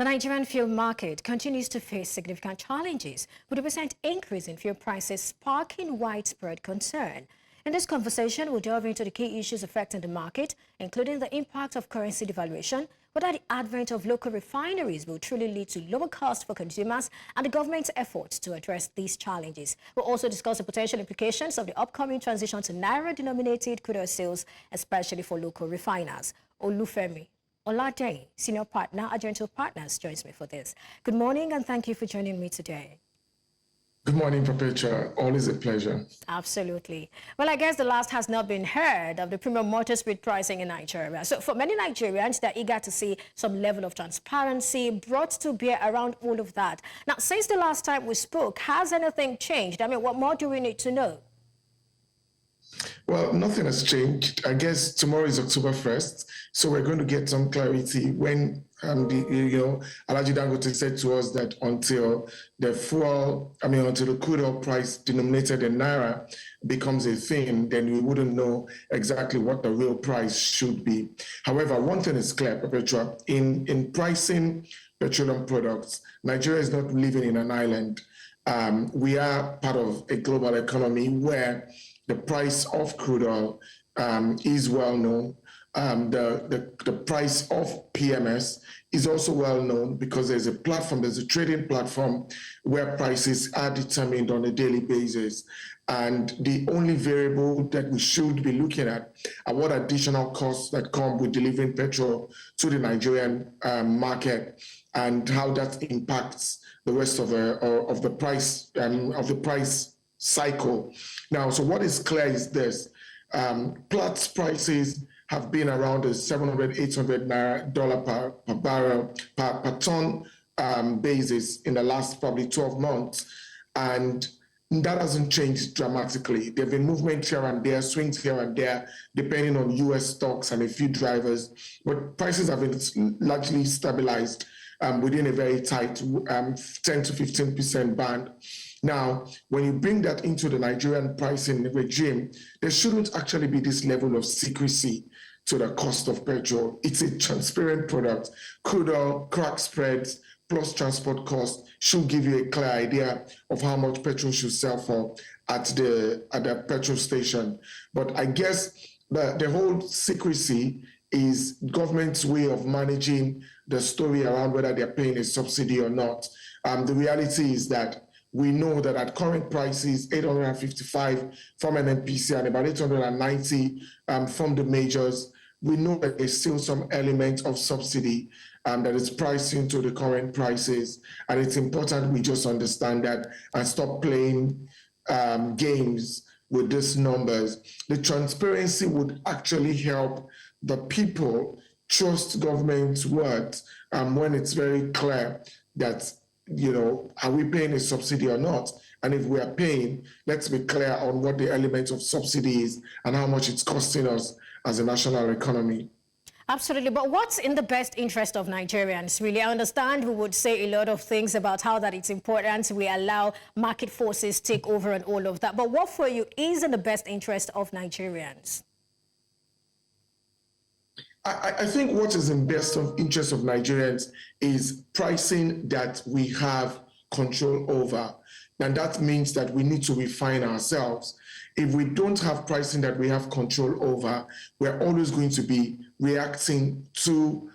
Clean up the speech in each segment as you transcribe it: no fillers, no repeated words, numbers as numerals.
The Nigerian fuel market continues to face significant challenges, with a recent increase in fuel prices sparking widespread concern. In this conversation, we'll delve into the key issues affecting the market, including the impact of currency devaluation, whether the advent of local refineries will truly lead to lower costs for consumers, and the government's efforts to address these challenges. We'll also discuss the potential implications of the upcoming transition to Naira-denominated crude oil sales, especially for local refiners. Femi Oladehin, Senior Partner, Argentil Partners, joins me for this. Good morning and thank you for joining me today. Good morning, Perpetua. Always a pleasure. Absolutely. Well, I guess the last has not been heard of the premium motor spirit pricing in Nigeria. So for many Nigerians, they're eager to see some level of transparency brought to bear around all of that. Now, since the last time we spoke, has anything changed? I mean, what more do we need to know? Well, nothing has changed. I guess tomorrow is October 1st, so we're going to get some clarity when Alhaji Dangote said to us that until the crude oil price denominated in Naira becomes a thing, then we wouldn't know exactly what the real price should be. However, one thing is clear, Perpetua, in pricing petroleum products, Nigeria is not living in an island. We are part of a global economy where the price of crude oil is well known. The price of PMS is also well known because there's a trading platform where prices are determined on a daily basis. And the only variable that we should be looking at are what additional costs that come with delivering petrol to the Nigerian market and how that impacts the rest of the price cycle. Now, so what is clear is this: Platts prices have been around the $700, $800 per barrel per ton basis in the last probably 12 months, and that hasn't changed dramatically. There have been movements here and there, swings here and there, depending on U.S. stocks and a few drivers, but prices have been largely stabilized within a very tight 10 to 15% band. Now, when you bring that into the Nigerian pricing regime, there shouldn't actually be this level of secrecy to the cost of petrol. It's a transparent product. Crude oil, crack spreads, plus transport costs should give you a clear idea of how much petrol should sell for at the petrol station. But I guess the whole secrecy is government's way of managing the story around whether they're paying a subsidy or not. The reality is that we know that at current prices, 855 from NNPC and about 890 from the majors, we know that there's still some element of subsidy that is priced into the current prices. And it's important we just understand that and stop playing games with these numbers. The transparency would actually help the people trust government's words when it's very clear that, are we paying a subsidy or not? And if we are paying, let's be clear on what the element of subsidy is and how much it's costing us as a national economy. Absolutely. But what's in the best interest of Nigerians, really? I understand we would say a lot of things about how that it's important we allow market forces take over and all of that. But what for you is in the best interest of Nigerians? I think what is in best of interest of Nigerians is pricing that we have control over. And that means that we need to refine ourselves. If we don't have pricing that we have control over, we're always going to be reacting to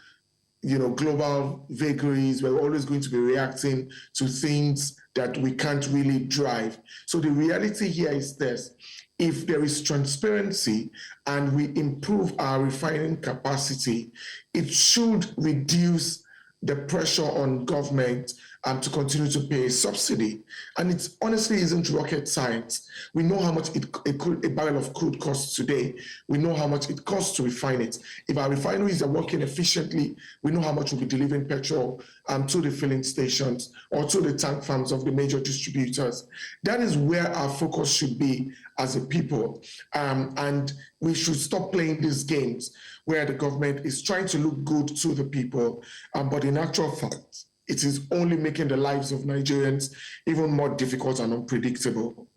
global vagaries. We're always going to be reacting to things that we can't really drive. So the reality here is this: if there is transparency and we improve our refining capacity, it should reduce the pressure on government to continue to pay a subsidy. And it honestly isn't rocket science. We know how much a barrel of crude costs today. We know how much it costs to refine it. If our refineries are working efficiently, we know how much we'll be delivering petrol to the filling stations or to the tank farms of the major distributors. That is where our focus should be as a people. And we should stop playing these games where the government is trying to look good to the people, but in actual fact, it is only making the lives of Nigerians even more difficult and unpredictable.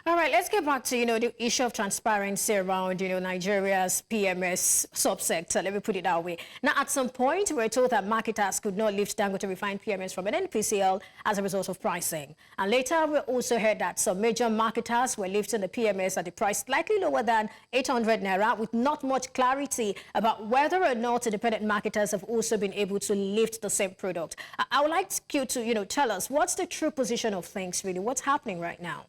All right, let's get back to, the issue of transparency around, Nigeria's PMS subsector. Let me put it that way. Now, at some point, we're told that marketers could not lift Dangote refined PMS from an NPCL as a result of pricing. And later, we also heard that some major marketers were lifting the PMS at a price slightly lower than 800 Naira, with not much clarity about whether or not independent marketers have also been able to lift the same product. I would like you to, tell us, what's the true position of things, really? What's happening right now?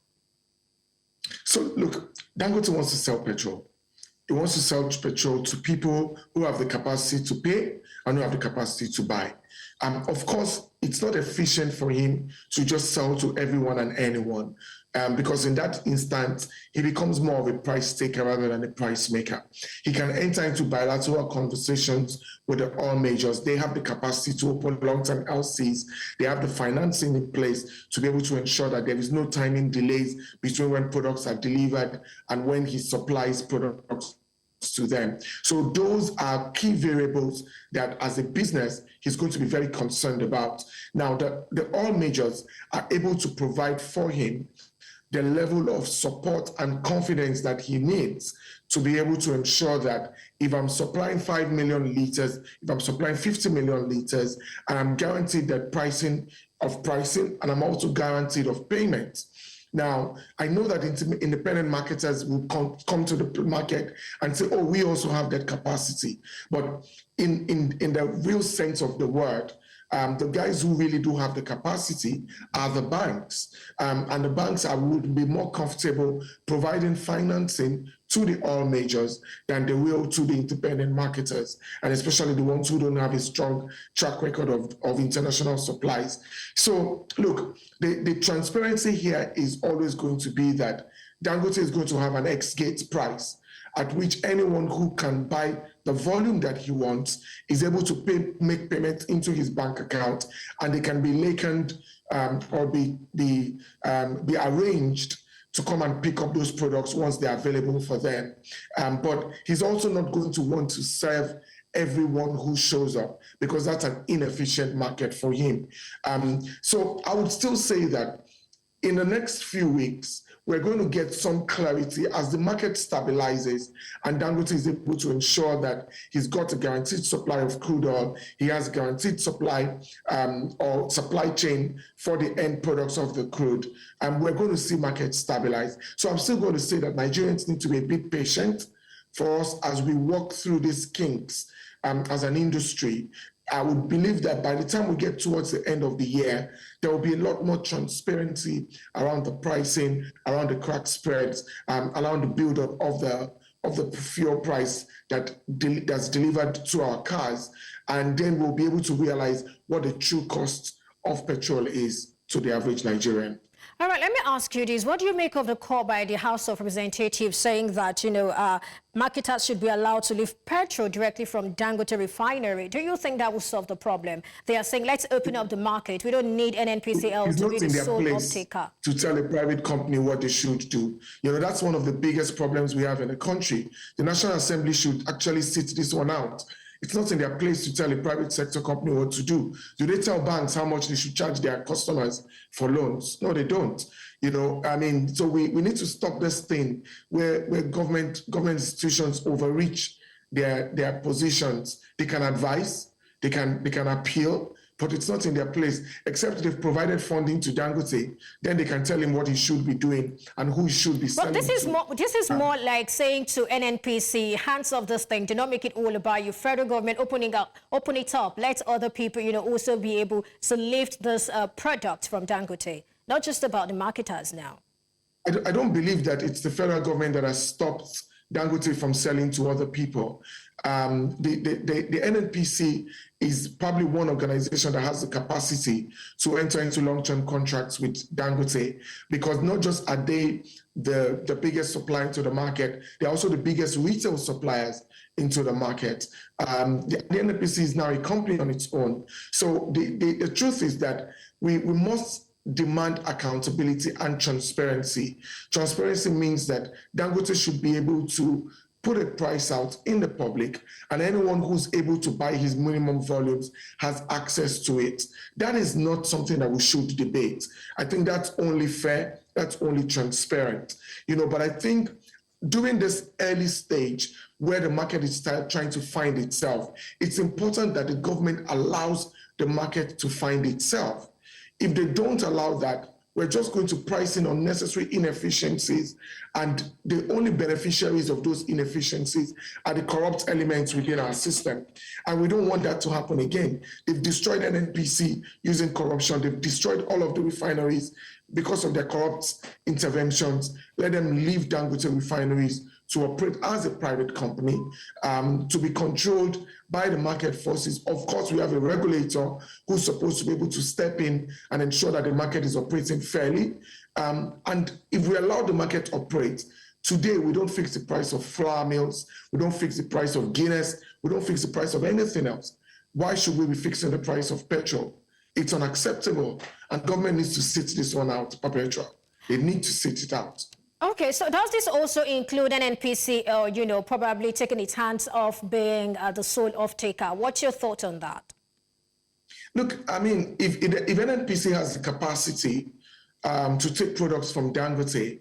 So look, Dangote wants to sell petrol. He wants to sell petrol to people who have the capacity to pay and who have the capacity to buy. Of course, it's not efficient for him to just sell to everyone and anyone, because in that instance, he becomes more of a price taker rather than a price maker. He can enter into bilateral conversations with the oil majors. They have the capacity to open long-term LCs. They have the financing in place to be able to ensure that there is no timing delays between when products are delivered and when he supplies products to them. So those are key variables that as a business, he's going to be very concerned about. Now, the oil majors are able to provide for him the level of support and confidence that he needs to be able to ensure that if I'm supplying 5 million liters, if I'm supplying 50 million liters, and I'm guaranteed that pricing, and I'm also guaranteed of payment. Now, I know that independent marketers will come to the market and say, oh, we also have that capacity. But in the real sense of the word, the guys who really do have the capacity are the banks. And the banks would be more comfortable providing financing to the oil majors than they will to the independent marketers, and especially the ones who don't have a strong track record of international supplies. So look, the transparency here is always going to be that Dangote is going to have an ex-gate price at which anyone who can buy the volume that he wants is able to make payment into his bank account, and they can be lakened or be arranged to come and pick up those products once they're available for them. But he's also not going to want to serve everyone who shows up, because that's an inefficient market for him. So I would still say that in the next few weeks, we're going to get some clarity as the market stabilizes and Dangote is able to ensure that he's got a guaranteed supply of crude oil, he has guaranteed supply or supply chain for the end products of the crude, and we're going to see markets stabilize. So I'm still going to say that Nigerians need to be a bit patient for us as we walk through these kinks as an industry. I would believe that by the time we get towards the end of the year, there will be a lot more transparency around the pricing, around the crack spreads, around the build-up of the fuel price that's delivered to our cars, and then we'll be able to realize what the true cost of petrol is to the average Nigerian. All right, let me ask you this. What do you make of the call by the House of Representatives saying that, marketers should be allowed to lift petrol directly from Dangote refinery? Do you think that will solve the problem? They are saying, let's open up the market. We don't need NNPCL to be the sole off-taker. To tell a private company what they should do. That's one of the biggest problems we have in the country. The National Assembly should actually sit this one out. It's not in their place to tell a private sector company what to do. Do they tell banks how much they should charge their customers for loans? No, they don't. So we need to stop this thing where government institutions overreach their positions. They can advise, they can appeal, but it's not in their place, except they've provided funding to Dangote. Then they can tell him what he should be doing and who he should be selling. But this is more like saying to NNPC, hands off this thing. Do not make it all about you. Federal government, open it up. Let other people, also be able to lift this product from Dangote. Not just about the marketers now. I don't believe that it's the federal government that has stopped Dangote from selling to other people. The NNPC is probably one organization that has the capacity to enter into long-term contracts with Dangote, because not just are they the biggest supplier to the market, they're also the biggest retail suppliers into the market. The NNPC is now a company on its own. So the truth is that we must demand accountability and transparency. Transparency means that Dangote should be able to put a price out in the public, and anyone who's able to buy his minimum volumes has access to it. That is not something that we should debate. I think that's only fair that's only transparent. But I think during this early stage where the market is trying to find itself, it's important that the government allows the market to find itself. If they don't allow that, we're just going to price in unnecessary inefficiencies, and the only beneficiaries of those inefficiencies are the corrupt elements within our system. And we don't want that to happen again. They've destroyed NNPC using corruption. They've destroyed all of the refineries because of their corrupt interventions. Let them leave Dangote refineries to operate as a private company, to be controlled by the market forces. Of course, we have a regulator who's supposed to be able to step in and ensure that the market is operating fairly. And if we allow the market to operate, today we don't fix the price of flour mills, we don't fix the price of Guinness, we don't fix the price of anything else. Why should we be fixing the price of petrol? It's unacceptable, and government needs to sit this one out, Perpetua. They need to sit it out. Okay, so does this also include NNPC, probably taking its hands off being the sole off-taker? What's your thought on that? Look, I mean, if NNPC has the capacity to take products from Dangote,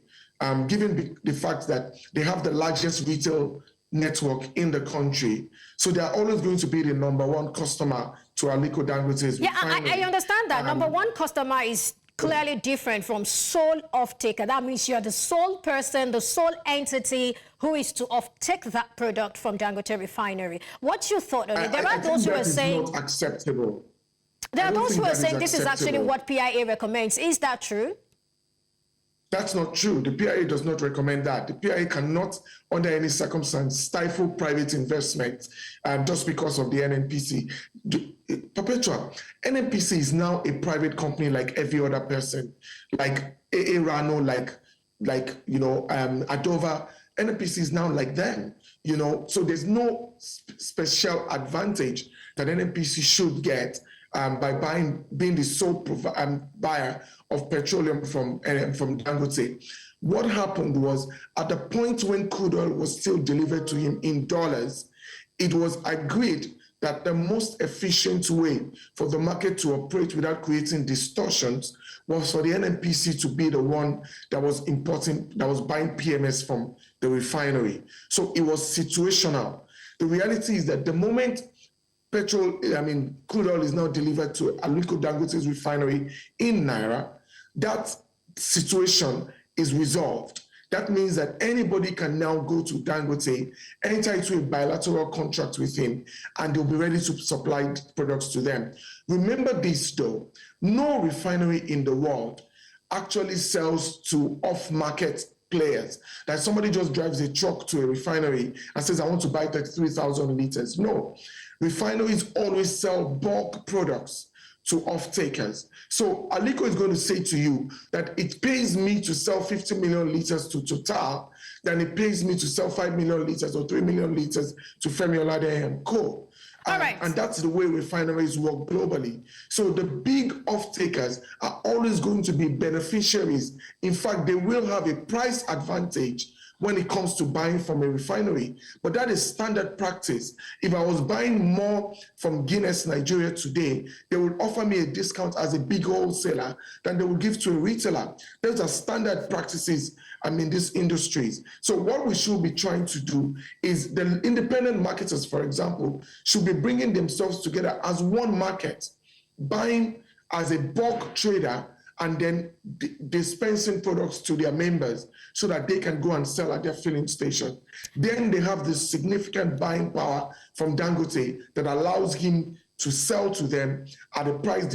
given the fact that they have the largest retail network in the country, so they are always going to be the #1 customer to Aliko Dangote's refinery. I understand that. #1 customer is clearly different from sole off-taker. That means you're the sole person, the sole entity who is to off-take that product from Dangote refinery. What's your thought on it? There are those who are saying not acceptable. There are those who are saying this is actually what PIA recommends. Is that true? That's not true. The PIA does not recommend that. The PIA cannot, under any circumstance, stifle private investment just because of the NNPC. Perpetua, NNPC is now a private company like every other person, like AA Rano, like Adova. NNPC is now like them, So there's no special advantage that NNPC should get by being the sole buyer of petroleum from Dangote. What happened was, at the point when crude oil was still delivered to him in dollars, it was agreed that the most efficient way for the market to operate without creating distortions was for the NNPC to be the one that was buying PMS from the refinery. So it was situational. The reality is that the moment crude oil is now delivered to Aliko Dangote's refinery in Naira, that situation is resolved. That means that anybody can now go to Dangote, enter into a bilateral contract with him, and they'll be ready to supply products to them. Remember this though, no refinery in the world actually sells to off-market players. That somebody just drives a truck to a refinery and says, I want to buy 33,000 liters. No, refineries always sell bulk products to off-takers. So Aliko is going to say to you that it pays me to sell 50 million liters to Total than it pays me to sell 5 million liters or 3 million liters to Femi Oladehin and Co. All right. And that's the way refineries work globally. So the big off-takers are always going to be beneficiaries. In fact, they will have a price advantage when it comes to buying from a refinery. But that is standard practice. If I was buying more from Guinness, Nigeria today, they would offer me a discount as a big wholesaler than they would give to a retailer. Those are standard practices these industries. So what we should be trying to do is the independent marketers, for example, should be bringing themselves together as one market, buying as a bulk trader, and then dispensing products to their members so that they can go and sell at their filling station. Then they have this significant buying power from Dangote that allows him to sell to them at a price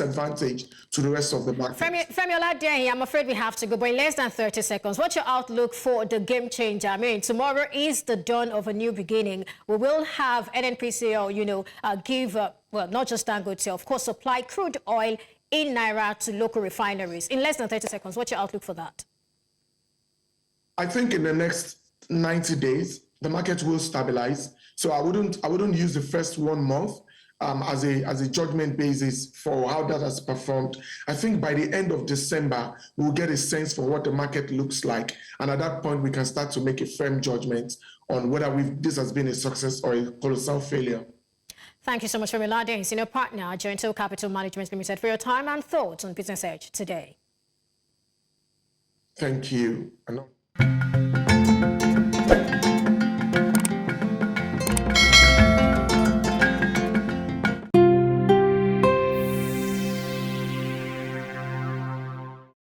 advantage to the rest of the market. Femi Oladehin, I'm afraid we have to go, but in less than 30 seconds, what's your outlook for the game changer? I mean, tomorrow is the dawn of a new beginning. We will have NNPC, give, not just Dangote, of course, supply crude oil in Naira to local refineries. In less than 30 seconds, what's your outlook for that? I think in the next 90 days, the market will stabilize. So I wouldn't use the first 1 month as a judgment basis for how that has performed. I think by the end of December, we'll get a sense for what the market looks like. And at that point, we can start to make a firm judgment on whether this has been a success or a colossal failure. Thank you so much, Femi Oladehin, senior partner, Argentil Capital Management Limited, for your time and thoughts on Business Edge today. Thank you.